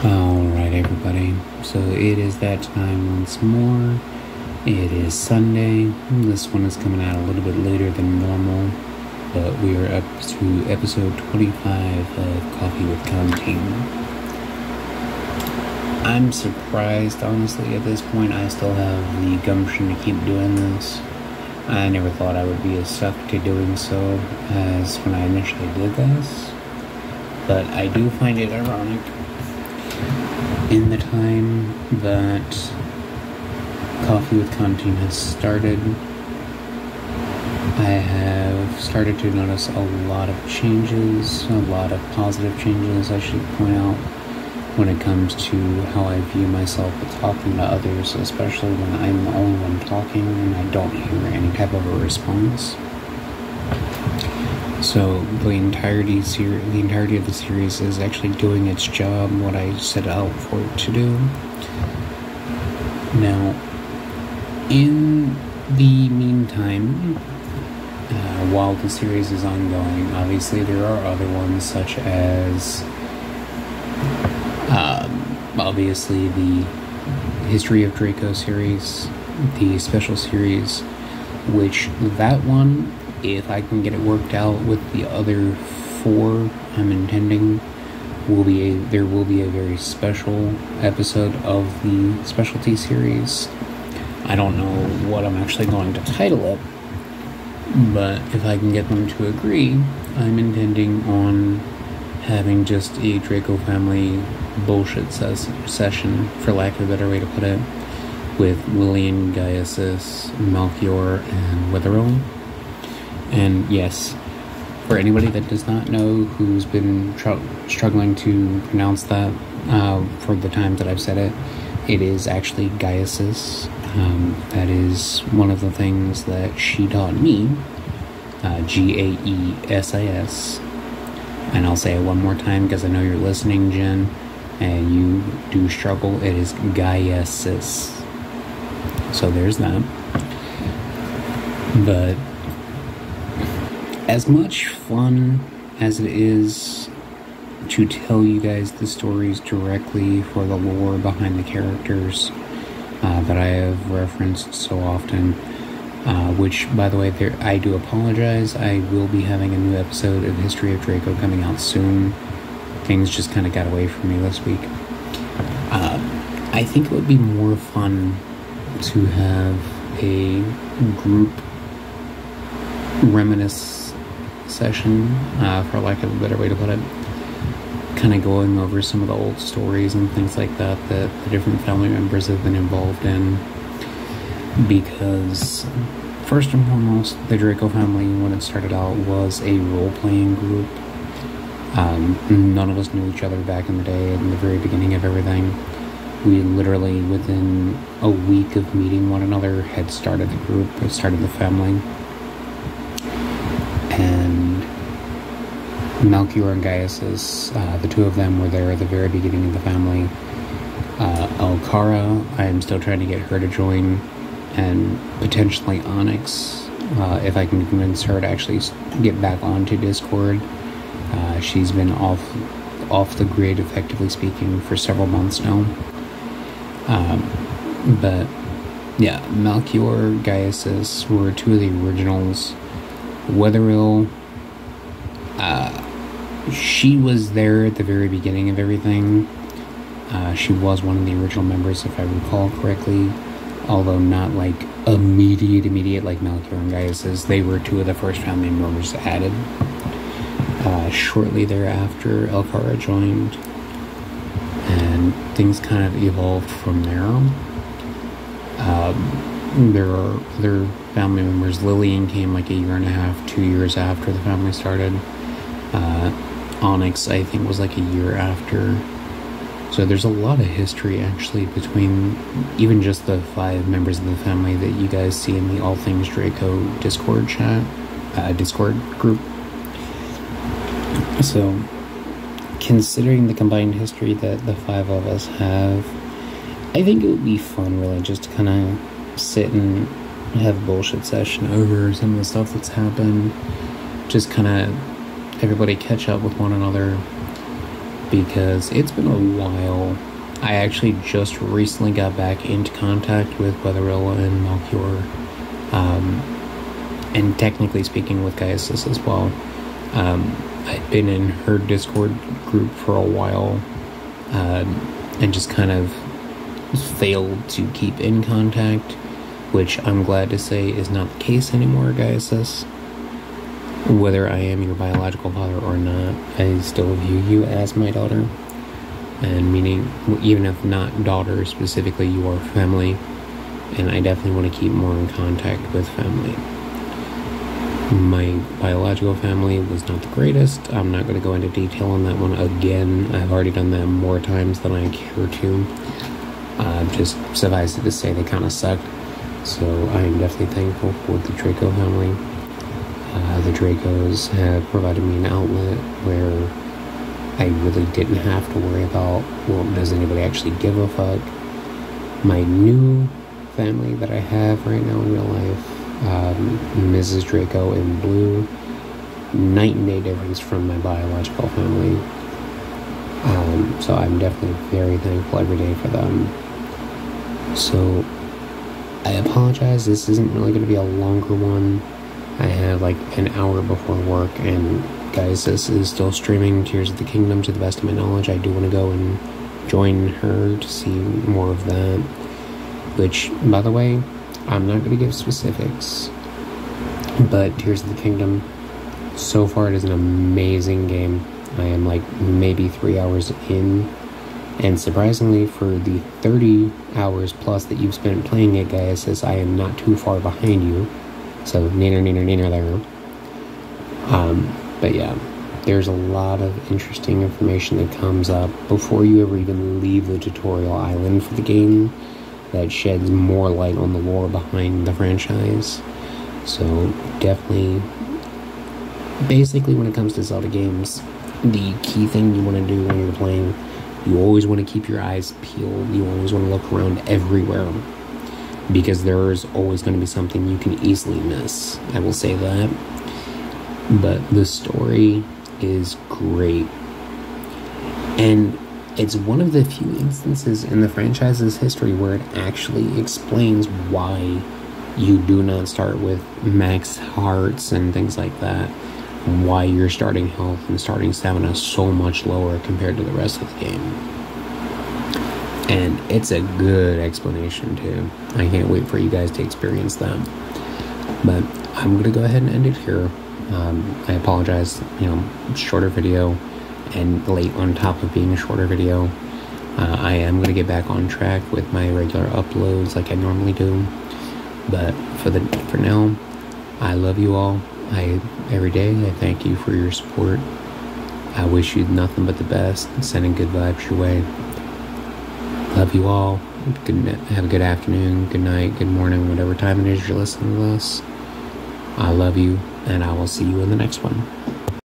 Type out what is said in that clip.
Alright, everybody, so it is that time once more. It is Sunday. This one is coming out a little bit later than normal, but we are up to episode 25 of Coffee with Contin. I'm surprised, honestly, at this point I still have the gumption to keep doing this. I never thought I would be as stuck to doing so as when I initially did this, but I do find it ironic. In the time that Coffee with Contin has started, I have started to notice a lot of changes, a lot of positive changes, I should point out, when it comes to how I view myself with talking to others, especially when I'm the only one talking and I don't hear any type of a response. So the entirety of the series is actually doing its job, what I set out for it to do. Now, in the meantime, while the series is ongoing, obviously there are other ones such as, obviously the History of Draco series, the special series, which that one, if I can get it worked out with the other 4 I'm intending, there will be a very special episode of the specialty series. I don't know what I'm actually going to title it, but if I can get them to agree, I'm intending on having just a Draco family bullshit session, for lack of a better way to put it, with Lillian, Gaius, Melchior, and Witherell. And yes, for anybody that does not know, who's been struggling to pronounce that for the times that I've said it, it is actually Gaius. That is one of the things that she taught me, Gaesis. And I'll say it one more time because I know you're listening, Jen, and you do struggle. It is Gaius. So there's that. But as much fun as it is to tell you guys the stories directly for the lore behind the characters that I have referenced so often, which, by the way, I do apologize. I will be having a new episode of History of Draco coming out soon. Things just kind of got away from me this week. I think it would be more fun to have a group reminisce session, for lack of a better way to put it, kind of going over some of the old stories and things like that the different family members have been involved in, because first and foremost, the Draco family, when it started out, was a role-playing group. None of us knew each other back in the day, in the very beginning of everything. We literally, within a week of meeting one another, had started the group, started the family. And Melchior and Gaius, the two of them were there at the very beginning of the family. Elkara, I am still trying to get her to join, and potentially Onyx, if I can convince her to actually get back onto Discord. She's been off the grid, effectively speaking, for several months now. But yeah, Melchior, Gaius were 2 of the originals. Witherell, she was there at the very beginning of everything. She was one of the original members, if I recall correctly, although not like immediate like Melchior and Gaius. They were 2 of the first family members added. Shortly thereafter, Elkara joined, and things kind of evolved from there. There are other family members. Lillian came like a year and a half, 2 years after the family started. Onyx, I think, was like a year after. So there's a lot of history, actually, between even just the 5 members of the family that you guys see in the All Things Draco Discord Discord group. So, considering the combined history that the 5 of us have, I think it would be fun, really, just to kind of sit and have a bullshit session over some of the stuff that's happened. Just kind of everybody catch up with one another. because it's been a while. I actually just recently got back into contact with Weatherilla and Malcure, and technically speaking with Gaiasis as well. I'd been in her Discord group for a while, and just kind of failed to keep in contact, which I'm glad to say is not the case anymore, Gaiasis. Whether I am your biological father or not, I still view you as my daughter. And meaning, even if not daughter specifically, you are family. And I definitely want to keep more in contact with family. My biological family was not the greatest. I'm not going to go into detail on that one again. I've already done that more times than I care to. Just suffice it to say they kind of sucked. So I am definitely thankful for the Draco family. The Dracos have provided me an outlet where I really didn't have to worry about, well, does anybody actually give a fuck? My new family that I have right now in real life, Mrs. Draco in blue, night and day difference from my biological family. So I'm definitely very thankful every day for them. So I apologize, this isn't really going to be a longer one. I have like an hour before work, and guys, this is still streaming Tears of the Kingdom to the best of my knowledge. I do want to go and join her to see more of that, which, by the way, I'm not going to give specifics, but Tears of the Kingdom, so far it is an amazing game. I am like maybe 3 hours in, and surprisingly, for the 30 hours plus that you've spent playing it, guys, as I am not too far behind you. So, neener there. But yeah, there's a lot of interesting information that comes up before you ever even leave the tutorial island for the game that sheds more light on the lore behind the franchise. So, definitely, basically when it comes to Zelda games, the key thing you want to do when you're playing, you always want to keep your eyes peeled. You always want to look around everywhere, because there's always going to be something you can easily miss. I will say that. But the story is great. And it's one of the few instances in the franchise's history where it actually explains why you do not start with max hearts and things like that. And why your starting health and starting stamina so much lower compared to the rest of the game. And it's a good explanation too. I can't wait for you guys to experience that. But I'm going to go ahead and end it here. I apologize, shorter video and late on top of being a shorter video. I am going to get back on track with my regular uploads like I normally do. But for now, I love you all. Every day I thank you for your support. I wish you nothing but the best, sending good vibes your way. Love you all. Have a good afternoon, good night, good morning, whatever time it is you're listening to this. I love you, and I will see you in the next one.